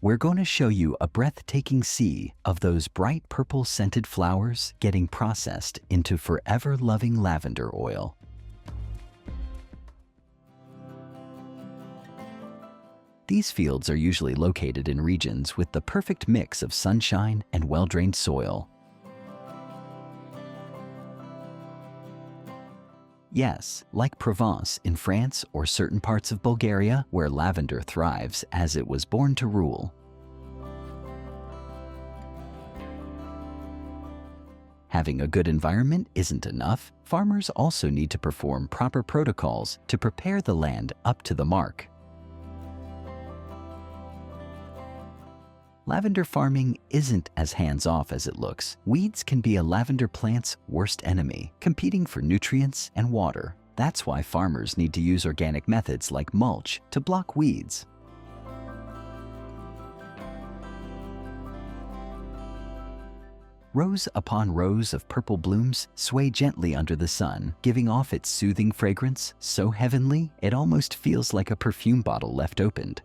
We're going to show you a breathtaking sea of those bright purple scented flowers getting processed into forever loving lavender oil. These fields are usually located in regions with the perfect mix of sunshine and well-drained soil. Yes, like Provence in France or certain parts of Bulgaria where lavender thrives as it was born to rule. Having a good environment isn't enough. Farmers also need to perform proper protocols to prepare the land up to the mark. Lavender farming isn't as hands-off as it looks. Weeds can be a lavender plant's worst enemy, competing for nutrients and water. That's why farmers need to use organic methods like mulch to block weeds. Rows upon rows of purple blooms sway gently under the sun, giving off its soothing fragrance so heavenly it almost feels like a perfume bottle left opened.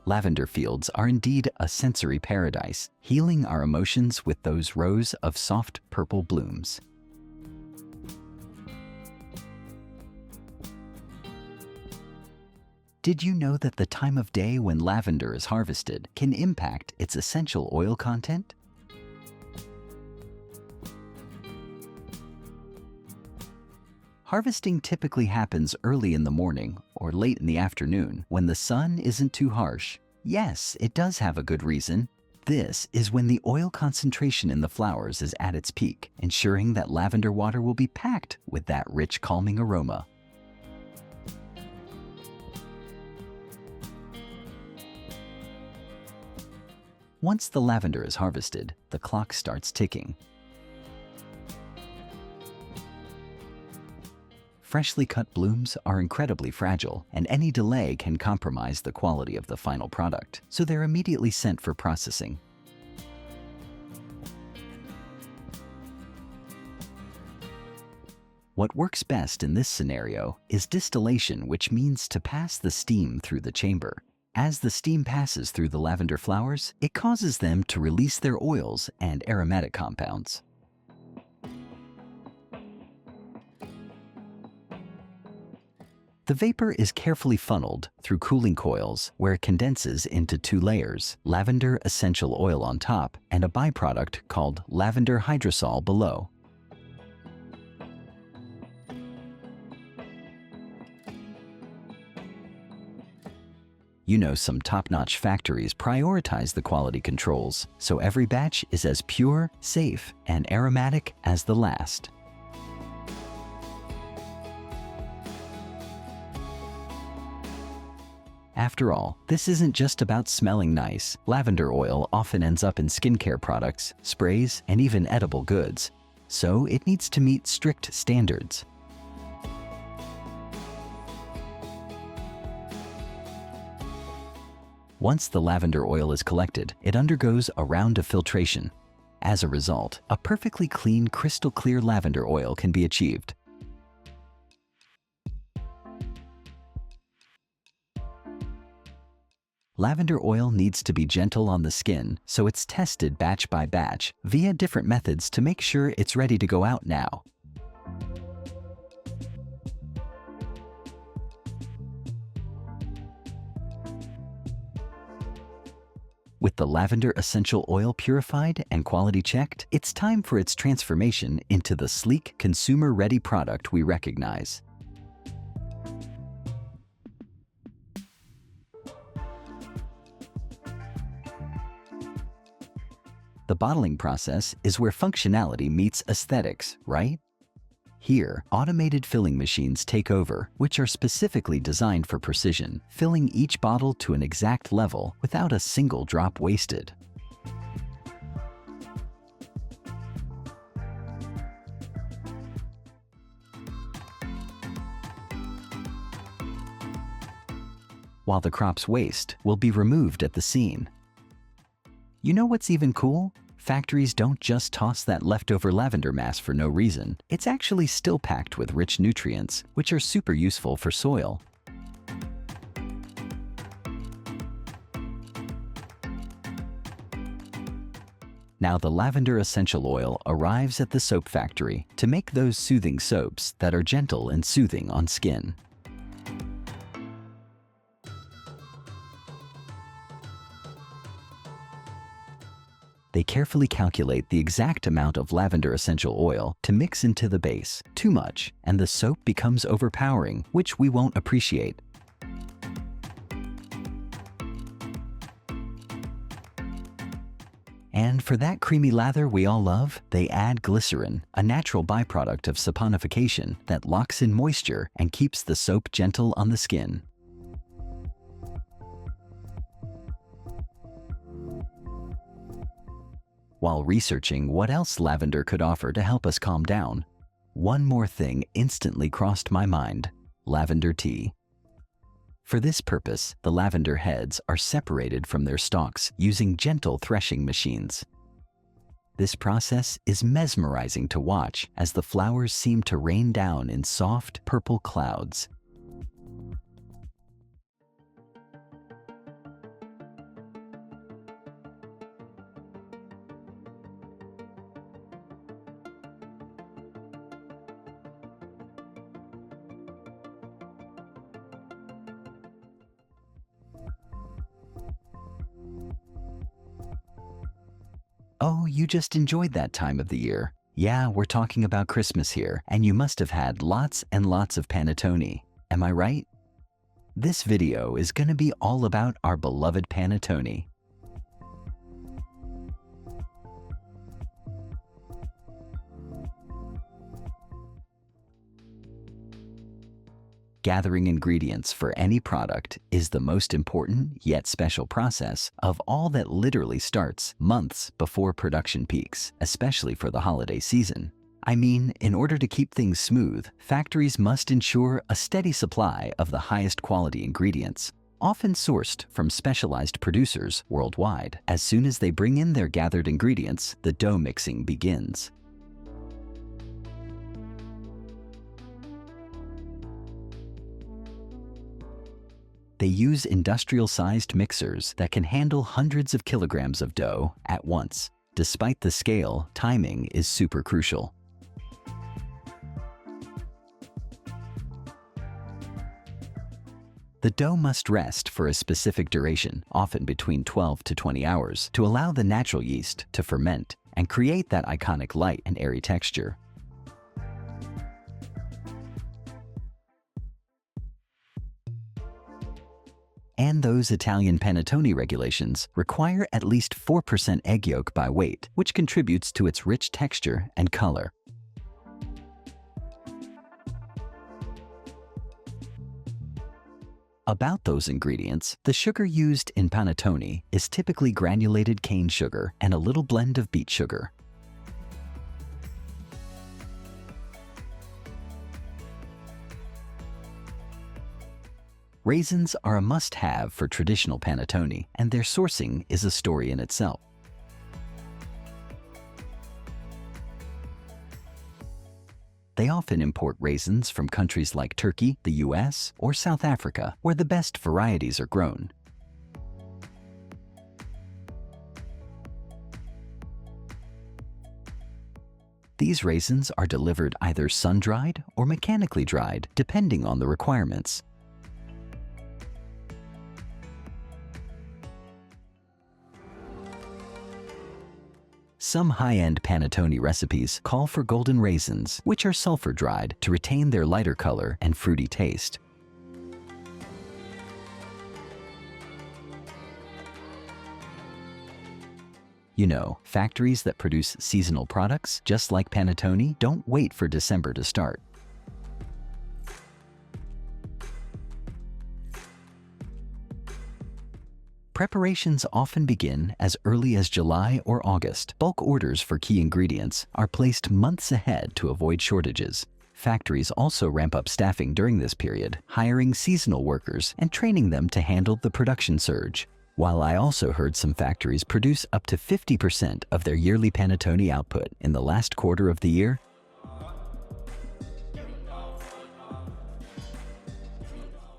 Lavender fields are indeed a sensory paradise, healing our emotions with those rows of soft purple blooms. Did you know that the time of day when lavender is harvested can impact its essential oil content? Harvesting typically happens early in the morning or late in the afternoon when the sun isn't too harsh. Yes, it does have a good reason. This is when the oil concentration in the flowers is at its peak, ensuring that lavender water will be packed with that rich, calming aroma. Once the lavender is harvested, the clock starts ticking. Freshly cut blooms are incredibly fragile, and any delay can compromise the quality of the final product, so they're immediately sent for processing. What works best in this scenario is distillation, which means to pass the steam through the chamber. As the steam passes through the lavender flowers, it causes them to release their oils and aromatic compounds. The vapor is carefully funneled through cooling coils where it condenses into two layers, lavender essential oil on top and a byproduct called lavender hydrosol below. You know, some top-notch factories prioritize the quality controls, so every batch is as pure, safe, and aromatic as the last. After all, this isn't just about smelling nice. Lavender oil often ends up in skincare products, sprays, and even edible goods, so it needs to meet strict standards. Once the lavender oil is collected, it undergoes a round of filtration. As a result, a perfectly clean, crystal clear lavender oil can be achieved. Lavender oil needs to be gentle on the skin, so it's tested batch by batch via different methods to make sure it's ready to go out now. With the lavender essential oil purified and quality checked, it's time for its transformation into the sleek, consumer-ready product we recognize. The bottling process is where functionality meets aesthetics, right? Here, automated filling machines take over, which are specifically designed for precision, filling each bottle to an exact level without a single drop wasted. While the crop's waste will be removed at the scene. You know what's even cool? Factories don't just toss that leftover lavender mass for no reason. It's actually still packed with rich nutrients, which are super useful for soil. Now the lavender essential oil arrives at the soap factory to make those soothing soaps that are gentle and soothing on skin. They carefully calculate the exact amount of lavender essential oil to mix into the base. Too much, and the soap becomes overpowering, which we won't appreciate. And for that creamy lather we all love, they add glycerin, a natural byproduct of saponification that locks in moisture and keeps the soap gentle on the skin. While researching what else lavender could offer to help us calm down, one more thing instantly crossed my mind: lavender tea. For this purpose, the lavender heads are separated from their stalks using gentle threshing machines. This process is mesmerizing to watch as the flowers seem to rain down in soft purple clouds. Oh, you just enjoyed that time of the year. Yeah, we're talking about Christmas here, and you must have had lots and lots of Panettone. Am I right? This video is going to be all about our beloved Panettone. Gathering ingredients for any product is the most important yet special process of all that literally starts months before production peaks, especially for the holiday season. I mean, in order to keep things smooth, factories must ensure a steady supply of the highest quality ingredients, often sourced from specialized producers worldwide. As soon as they bring in their gathered ingredients, the dough mixing begins. They use industrial-sized mixers that can handle hundreds of kilograms of dough at once. Despite the scale, timing is super crucial. The dough must rest for a specific duration, often between 12 to 20 hours, to allow the natural yeast to ferment and create that iconic light and airy texture. And those Italian Panettone regulations require at least 4% egg yolk by weight, which contributes to its rich texture and color. About those ingredients, the sugar used in Panettone is typically granulated cane sugar and a little blend of beet sugar. Raisins are a must-have for traditional Panettone, and their sourcing is a story in itself. They often import raisins from countries like Turkey, the US, or South Africa, where the best varieties are grown. These raisins are delivered either sun-dried or mechanically dried, depending on the requirements. Some high-end Panettone recipes call for golden raisins, which are sulfur-dried to retain their lighter color and fruity taste. You know, factories that produce seasonal products, just like Panettone, don't wait for December to start. Preparations often begin as early as July or August. Bulk orders for key ingredients are placed months ahead to avoid shortages. Factories also ramp up staffing during this period, hiring seasonal workers and training them to handle the production surge. While I also heard some factories produce up to 50% of their yearly Panettone output in the last quarter of the year.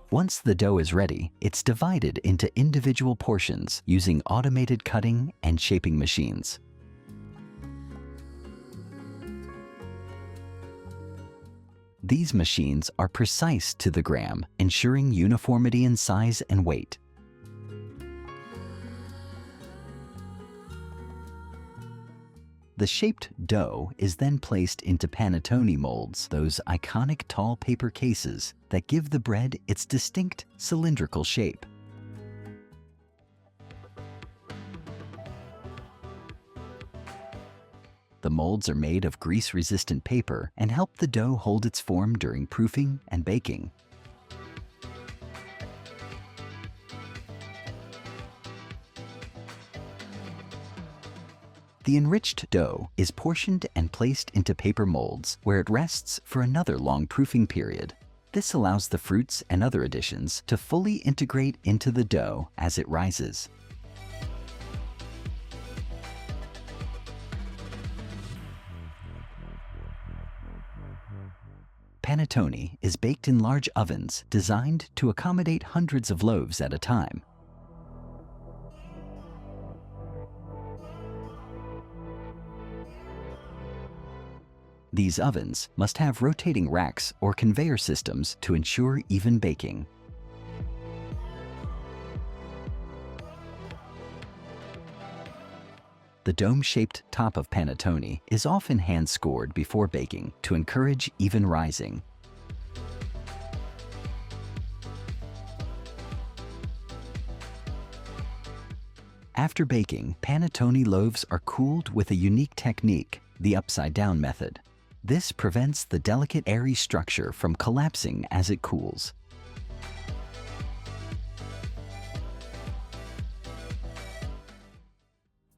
Once the dough is ready, it's divided into individual portions using automated cutting and shaping machines. These machines are precise to the gram, ensuring uniformity in size and weight. The shaped dough is then placed into Panettone molds, those iconic tall paper cases that give the bread its distinct cylindrical shape. The molds are made of grease-resistant paper and help the dough hold its form during proofing and baking. The enriched dough is portioned and placed into paper molds where it rests for another long proofing period. This allows the fruits and other additions to fully integrate into the dough as it rises. Panettone is baked in large ovens designed to accommodate hundreds of loaves at a time. These ovens must have rotating racks or conveyor systems to ensure even baking. The dome-shaped top of Panettone is often hand-scored before baking to encourage even rising. After baking, Panettone loaves are cooled with a unique technique, the upside-down method. This prevents the delicate airy structure from collapsing as it cools.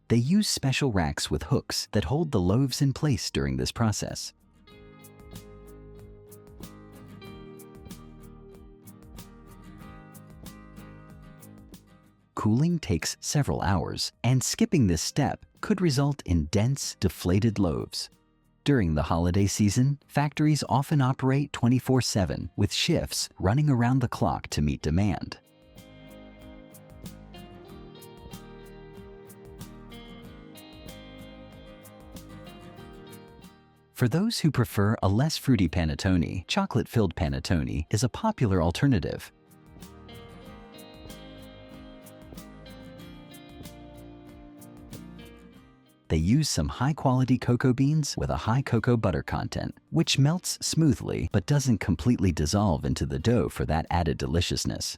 They use special racks with hooks that hold the loaves in place during this process. Cooling takes several hours, and skipping this step could result in dense, deflated loaves. During the holiday season, factories often operate 24/7 with shifts running around the clock to meet demand. For those who prefer a less fruity Panettone, chocolate-filled Panettone is a popular alternative. They use some high-quality cocoa beans with a high cocoa butter content, which melts smoothly but doesn't completely dissolve into the dough for that added deliciousness.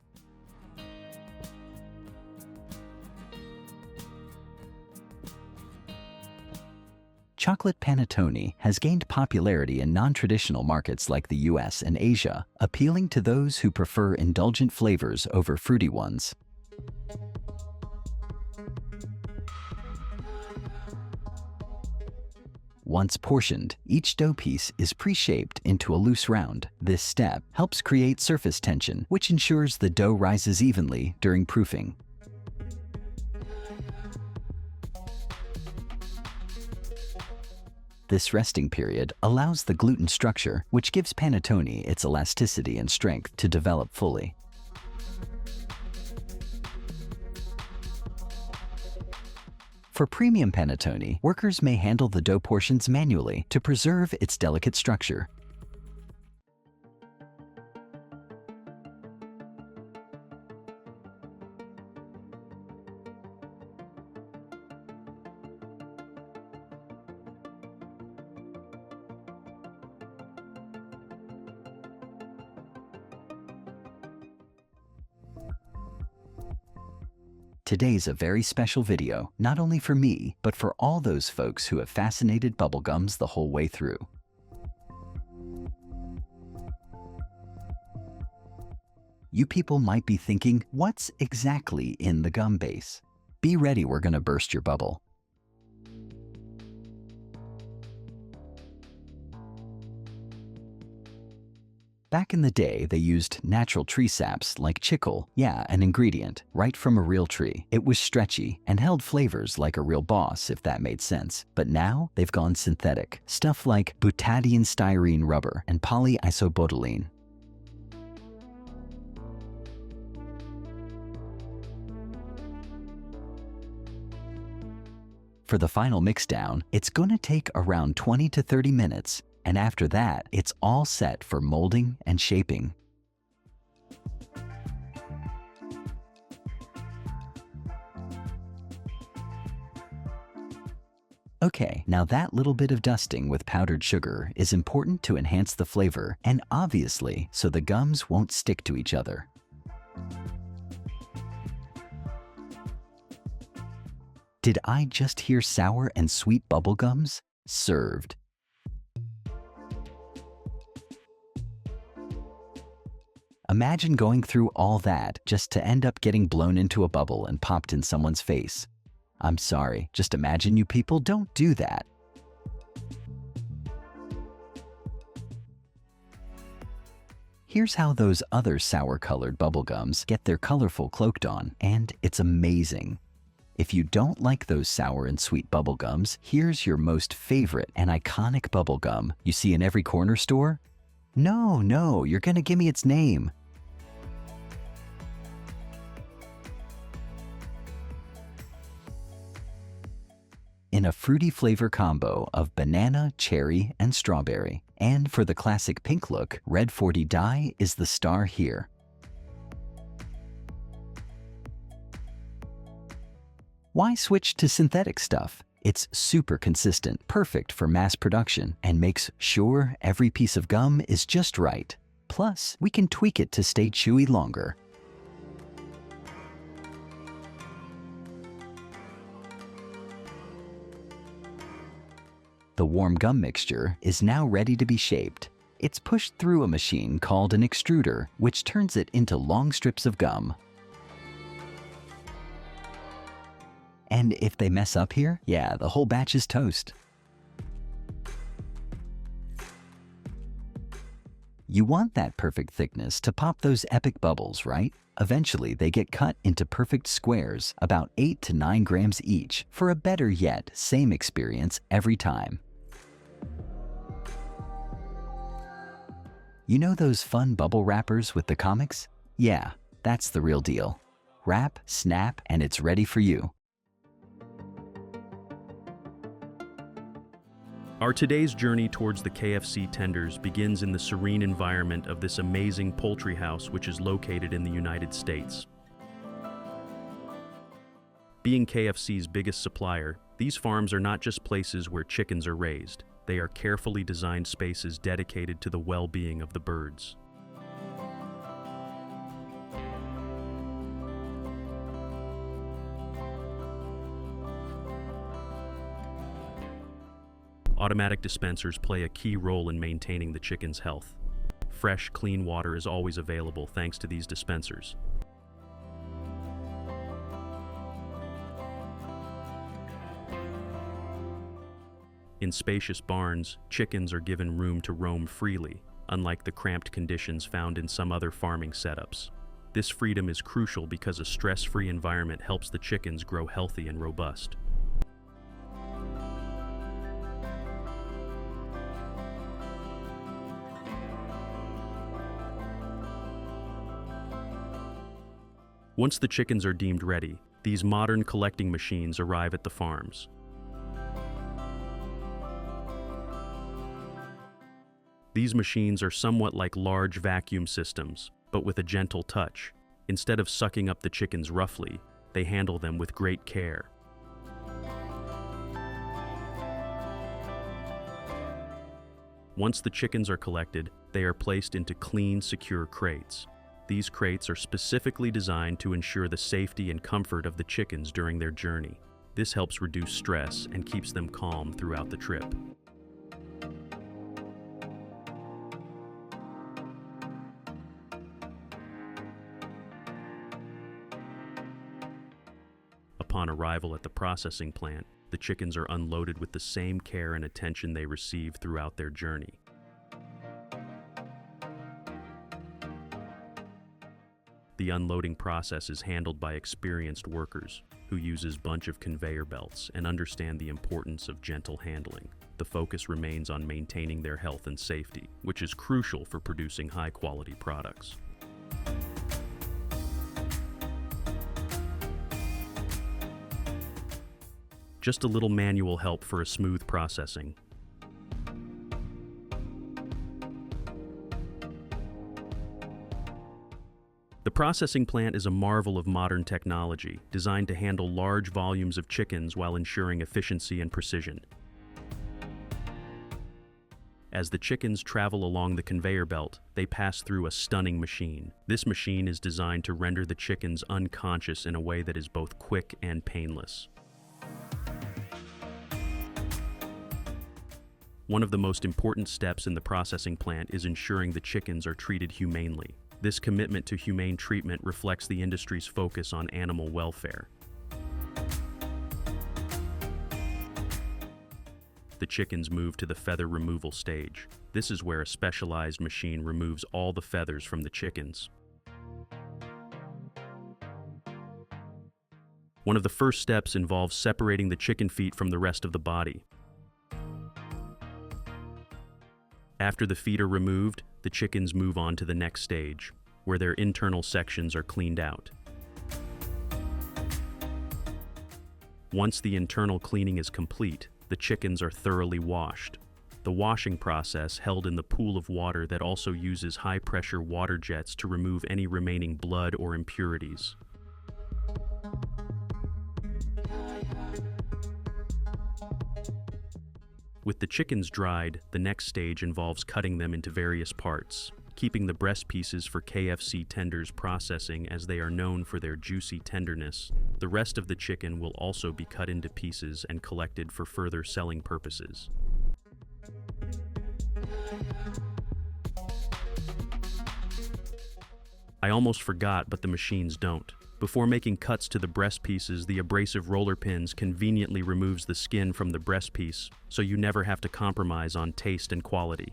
Chocolate Panettone has gained popularity in non-traditional markets like the US and Asia, appealing to those who prefer indulgent flavors over fruity ones. Once portioned, each dough piece is pre-shaped into a loose round. This step helps create surface tension, which ensures the dough rises evenly during proofing. This resting period allows the gluten structure, which gives Panettone its elasticity and strength, to develop fully. For premium Panettone, workers may handle the dough portions manually to preserve its delicate structure. Today's a very special video, not only for me, but for all those folks who have fascinated bubblegums the whole way through. You people might be thinking, what's exactly in the gum base? Be ready, we're gonna burst your bubble. Back in the day, they used natural tree saps like chicle, yeah, an ingredient, right from a real tree. It was stretchy and held flavors like a real boss, if that made sense. But now, they've gone synthetic. Stuff like butadiene styrene rubber and polyisobutylene. For the final mixdown, it's gonna take around 20 to 30 minutes, and after that, it's all set for molding and shaping. Okay, now that little bit of dusting with powdered sugar is important to enhance the flavor and obviously so the gums won't stick to each other. Did I just hear sour and sweet bubble gums? Served. Imagine going through all that just to end up getting blown into a bubble and popped in someone's face. I'm sorry, just imagine you people don't do that. Here's how those other sour-colored bubble gums get their colorful cloaked on, and it's amazing. If you don't like those sour and sweet bubble gums, here's your most favorite and iconic bubble gum you see in every corner store. No, you're gonna give me its name. In a fruity flavor combo of banana, cherry, and strawberry. And for the classic pink look, Red 40 dye is the star here. Why switch to synthetic stuff? It's super consistent, perfect for mass production, and makes sure every piece of gum is just right. Plus, we can tweak it to stay chewy longer. The warm gum mixture is now ready to be shaped. It's pushed through a machine called an extruder, which turns it into long strips of gum. And if they mess up here, yeah, the whole batch is toast. You want that perfect thickness to pop those epic bubbles, right? Eventually, they get cut into perfect squares, about 8 to 9 grams each, for a better yet, same experience every time. You know those fun bubble wrappers with the comics? Yeah, that's the real deal. Wrap, snap, and it's ready for you. Our today's journey towards the KFC tenders begins in the serene environment of this amazing poultry house, which is located in the United States. Being KFC's biggest supplier, these farms are not just places where chickens are raised. They are carefully designed spaces dedicated to the well-being of the birds. Automatic dispensers play a key role in maintaining the chicken's health. Fresh, clean water is always available thanks to these dispensers. In spacious barns, chickens are given room to roam freely, unlike the cramped conditions found in some other farming setups. This freedom is crucial because a stress-free environment helps the chickens grow healthy and robust. Once the chickens are deemed ready, these modern collecting machines arrive at the farms. These machines are somewhat like large vacuum systems, but with a gentle touch. Instead of sucking up the chickens roughly, they handle them with great care. Once the chickens are collected, they are placed into clean, secure crates. These crates are specifically designed to ensure the safety and comfort of the chickens during their journey. This helps reduce stress and keeps them calm throughout the trip. Upon arrival at the processing plant, the chickens are unloaded with the same care and attention they receive throughout their journey. The unloading process is handled by experienced workers who uses a bunch of conveyor belts and understand the importance of gentle handling. The focus remains on maintaining their health and safety, which is crucial for producing high-quality products. Just a little manual help for a smooth processing. The processing plant is a marvel of modern technology, designed to handle large volumes of chickens while ensuring efficiency and precision. As the chickens travel along the conveyor belt, they pass through a stunning machine. This machine is designed to render the chickens unconscious in a way that is both quick and painless. One of the most important steps in the processing plant is ensuring the chickens are treated humanely. This commitment to humane treatment reflects the industry's focus on animal welfare. The chickens move to the feather removal stage. This is where a specialized machine removes all the feathers from the chickens. One of the first steps involves separating the chicken feet from the rest of the body. After the feet are removed, the chickens move on to the next stage, where their internal sections are cleaned out. Once the internal cleaning is complete, the chickens are thoroughly washed. The washing process, held in the pool of water that also uses high-pressure water jets to remove any remaining blood or impurities. With the chickens dried, the next stage involves cutting them into various parts, keeping the breast pieces for KFC tenders processing as they are known for their juicy tenderness. The rest of the chicken will also be cut into pieces and collected for further selling purposes. I almost forgot, but the machines don't. Before making cuts to the breast pieces, the abrasive roller pins conveniently removes the skin from the breast piece, so you never have to compromise on taste and quality.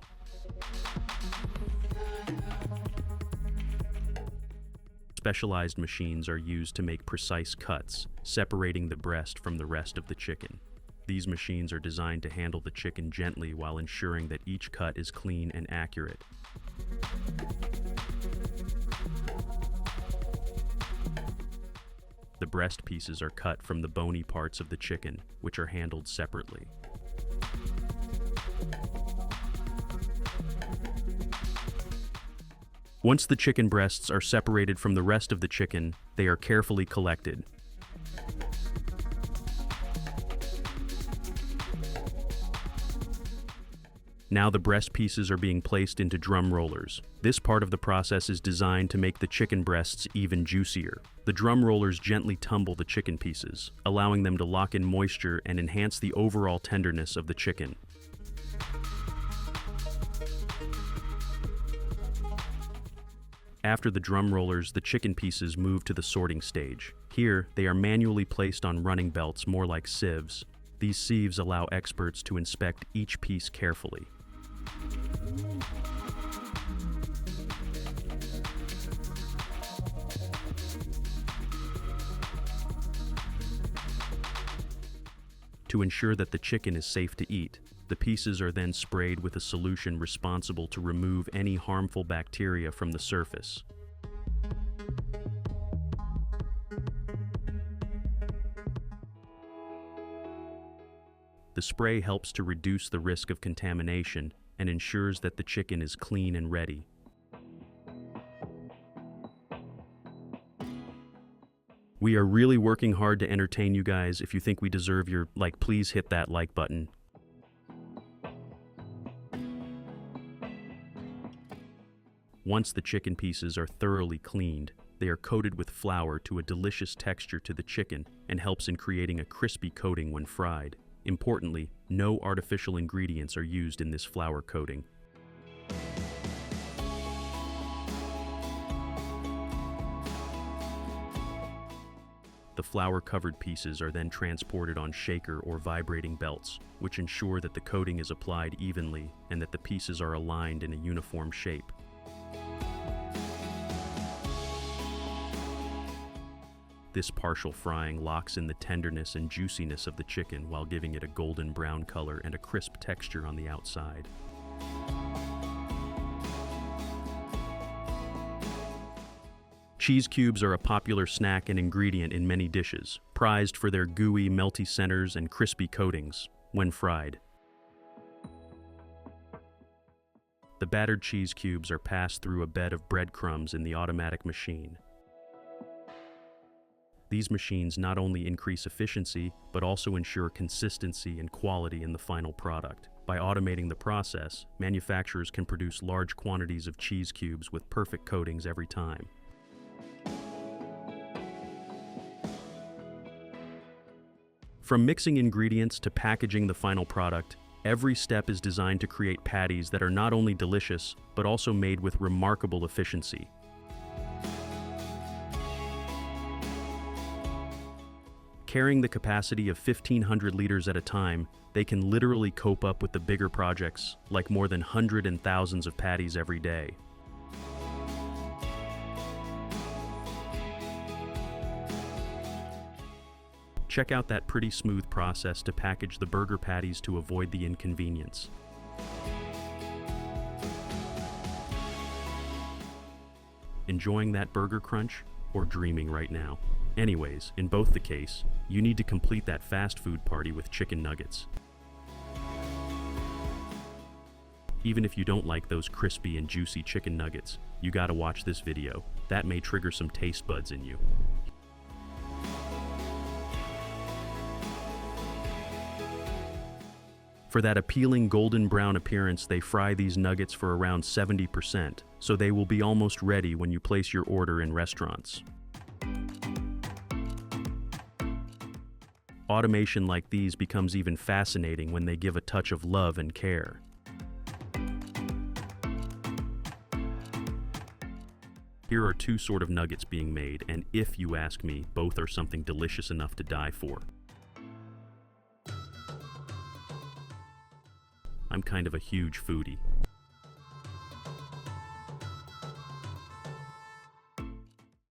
Specialized machines are used to make precise cuts, separating the breast from the rest of the chicken. These machines are designed to handle the chicken gently while ensuring that each cut is clean and accurate. The breast pieces are cut from the bony parts of the chicken, which are handled separately. Once the chicken breasts are separated from the rest of the chicken, they are carefully collected. Now the breast pieces are being placed into drum rollers. This part of the process is designed to make the chicken breasts even juicier. The drum rollers gently tumble the chicken pieces, allowing them to lock in moisture and enhance the overall tenderness of the chicken. After the drum rollers, the chicken pieces move to the sorting stage. Here, they are manually placed on running belts, more like sieves. These sieves allow experts to inspect each piece carefully. To ensure that the chicken is safe to eat, the pieces are then sprayed with a solution responsible to remove any harmful bacteria from the surface. The spray helps to reduce the risk of contamination and ensures that the chicken is clean and ready. We are really working hard to entertain you guys. If you think we deserve your like, please hit that like button. Once the chicken pieces are thoroughly cleaned, they are coated with flour to a delicious texture to the chicken and helps in creating a crispy coating when fried. Importantly, no artificial ingredients are used in this flour coating. The flour-covered pieces are then transported on shaker or vibrating belts, which ensure that the coating is applied evenly and that the pieces are aligned in a uniform shape. This partial frying locks in the tenderness and juiciness of the chicken while giving it a golden brown color and a crisp texture on the outside. Cheese cubes are a popular snack and ingredient in many dishes, prized for their gooey, melty centers and crispy coatings when fried. The battered cheese cubes are passed through a bed of breadcrumbs in the automatic machine. These machines not only increase efficiency, but also ensure consistency and quality in the final product. By automating the process, manufacturers can produce large quantities of cheese cubes with perfect coatings every time. From mixing ingredients to packaging the final product, every step is designed to create patties that are not only delicious, but also made with remarkable efficiency. Carrying the capacity of 1,500 liters at a time, they can literally cope up with the bigger projects, like more than hundreds and thousands of patties every day. Check out that pretty smooth process to package the burger patties to avoid the inconvenience. Enjoying that burger crunch or dreaming right now? Anyways, in both the case, you need to complete that fast food party with chicken nuggets. Even if you don't like those crispy and juicy chicken nuggets, you gotta watch this video. That may trigger some taste buds in you. For that appealing golden brown appearance, they fry these nuggets for around 70%, so they will be almost ready when you place your order in restaurants. Automation like these becomes even fascinating when they give a touch of love and care. Here are two sort of nuggets being made, and if you ask me, both are something delicious enough to die for. I'm kind of a huge foodie,